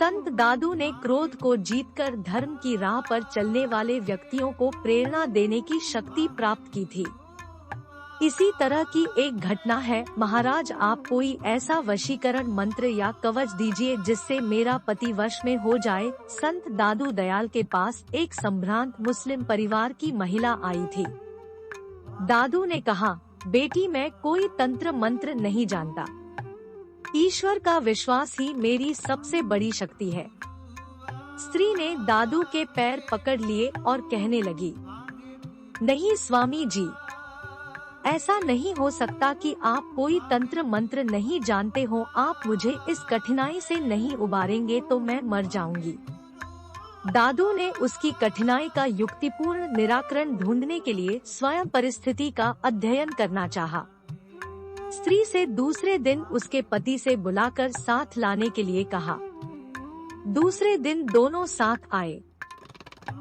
संत दादू ने क्रोध को जीतकर धर्म की राह पर चलने वाले व्यक्तियों को प्रेरणा देने की शक्ति प्राप्त की थी। इसी तरह की एक घटना है, महाराज आप कोई ऐसा वशीकरण मंत्र या कवच दीजिए जिससे मेरा पति वश में हो जाए। संत दादू दयाल के पास एक संभ्रांत मुस्लिम परिवार की महिला आई थी। दादू ने कहा, बेटी मैं कोई तंत्र मंत्र नहीं जानता, ईश्वर का विश्वास ही मेरी सबसे बड़ी शक्ति है। स्त्री ने दादू के पैर पकड़ लिए और कहने लगी, नहीं स्वामी जी, ऐसा नहीं हो सकता कि आप कोई तंत्र मंत्र नहीं जानते हो। आप मुझे इस कठिनाई से नहीं उबारेंगे तो मैं मर जाऊंगी। दादू ने उसकी कठिनाई का युक्तिपूर्ण निराकरण ढूंढने के लिए स्वयं परिस्थिति का अध्ययन करना चाहा। स्त्री से दूसरे दिन उसके पति से बुलाकर साथ लाने के लिए कहा। दूसरे दिन दोनों साथ आए।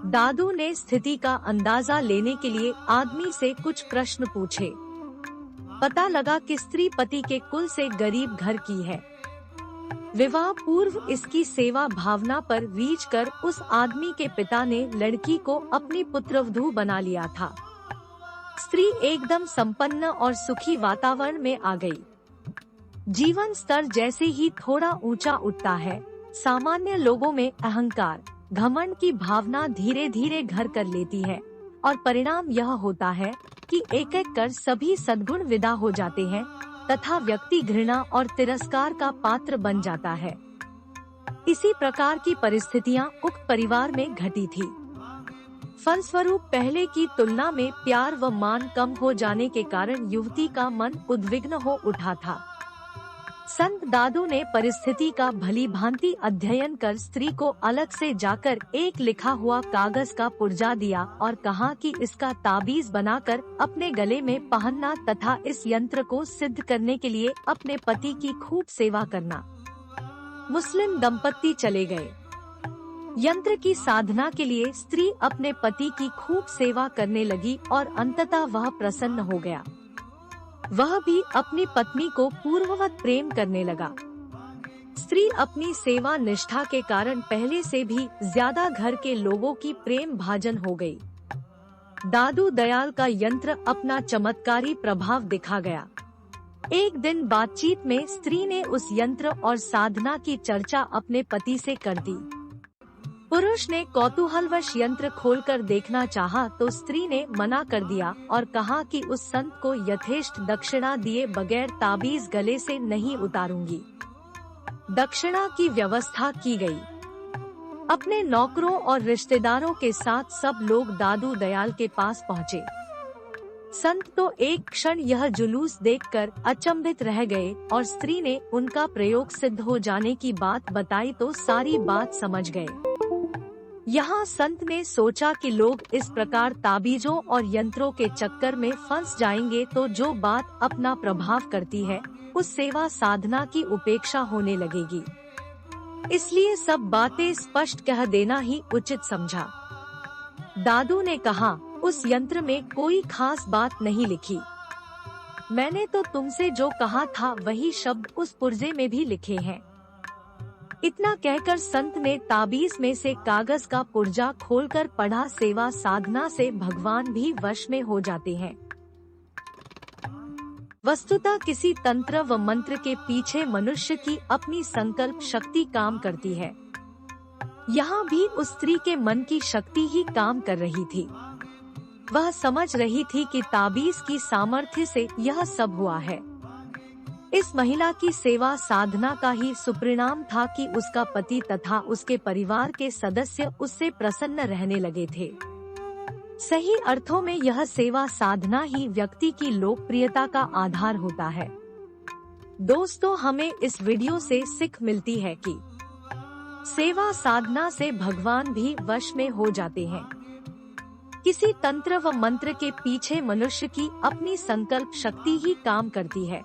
दादू ने स्थिति का अंदाजा लेने के लिए आदमी से कुछ प्रश्न पूछे। पता लगा कि स्त्री पति के कुल से गरीब घर की है। विवाह पूर्व इसकी सेवा भावना पर रीझ कर उस आदमी के पिता ने लड़की को अपनी पुत्रवधू बना लिया था। स्त्री एकदम संपन्न और सुखी वातावरण में आ गई। जीवन स्तर जैसे ही थोड़ा ऊंचा उठता है, सामान्य लोगों में अहंकार, घमंड की भावना धीरे धीरे घर कर लेती है और परिणाम यह होता है कि एक एक कर सभी सद्गुण विदा हो जाते हैं तथा व्यक्ति घृणा और तिरस्कार का पात्र बन जाता है। इसी प्रकार की परिस्थितियां उक्त परिवार में घटी थी। फलस्वरूप पहले की तुलना में प्यार व मान कम हो जाने के कारण युवती का मन उद्विग्न हो उठा था। संत दादू ने परिस्थिति का भली भांति अध्ययन कर स्त्री को अलग से जाकर एक लिखा हुआ कागज का पुर्जा दिया और कहा कि इसका ताबीज बनाकर अपने गले में पहनना तथा इस यंत्र को सिद्ध करने के लिए अपने पति की खूब सेवा करना। मुस्लिम दंपत्ति चले गए। यंत्र की साधना के लिए स्त्री अपने पति की खूब सेवा करने लगी और अंततः वह प्रसन्न हो गया। वह भी अपनी पत्नी को पूर्ववत प्रेम करने लगा। स्त्री अपनी सेवा निष्ठा के कारण पहले से भी ज्यादा घर के लोगों की प्रेम भाजन हो गई। दादू दयाल का यंत्र अपना चमत्कारी प्रभाव दिखा गया। एक दिन बातचीत में स्त्री ने उस यंत्र और साधना की चर्चा अपने पति से कर दी। पुरुष ने कौतूहलवश यंत्र खोलकर देखना चाहा तो स्त्री ने मना कर दिया और कहा कि उस संत को यथेष्ट दक्षिणा दिए बगैर ताबीज गले से नहीं उतारूंगी। दक्षिणा की व्यवस्था की गई। अपने नौकरों और रिश्तेदारों के साथ सब लोग दादू दयाल के पास पहुँचे। संत तो एक क्षण यह जुलूस देखकर अचंभित रह गए और स्त्री ने उनका प्रयोग सिद्ध हो जाने की बात बताई तो सारी बात समझ गए। यहाँ संत ने सोचा कि लोग इस प्रकार ताबीजों और यंत्रों के चक्कर में फंस जाएंगे तो जो बात अपना प्रभाव करती है उस सेवा साधना की उपेक्षा होने लगेगी। इसलिए सब बातें स्पष्ट कह देना ही उचित समझा। दादू ने कहा, उस यंत्र में कोई खास बात नहीं लिखी। मैंने तो तुमसे जो कहा था वही शब्द उस पुर्जे में भी लिखे हैं। इतना कहकर संत ने ताबीज में से कागज का पुर्जा खोलकर पढ़ा। सेवा साधना से भगवान भी वश में हो जाते हैं। वस्तुतः किसी तंत्र व मंत्र के पीछे मनुष्य की अपनी संकल्प शक्ति काम करती है। यहाँ भी उस स्त्री के मन की शक्ति ही काम कर रही थी। वह समझ रही थी कि ताबीज की सामर्थ्य से यह सब हुआ है। इस महिला की सेवा साधना का ही सुपरिणाम था कि उसका पति तथा उसके परिवार के सदस्य उससे प्रसन्न रहने लगे थे। सही अर्थों में यह सेवा साधना ही व्यक्ति की लोकप्रियता का आधार होता है। दोस्तों, हमें इस वीडियो से सीख मिलती है कि सेवा साधना से भगवान भी वश में हो जाते हैं। किसी तंत्र व मंत्र के पीछे मनुष्य की अपनी संकल्प शक्ति ही काम करती है।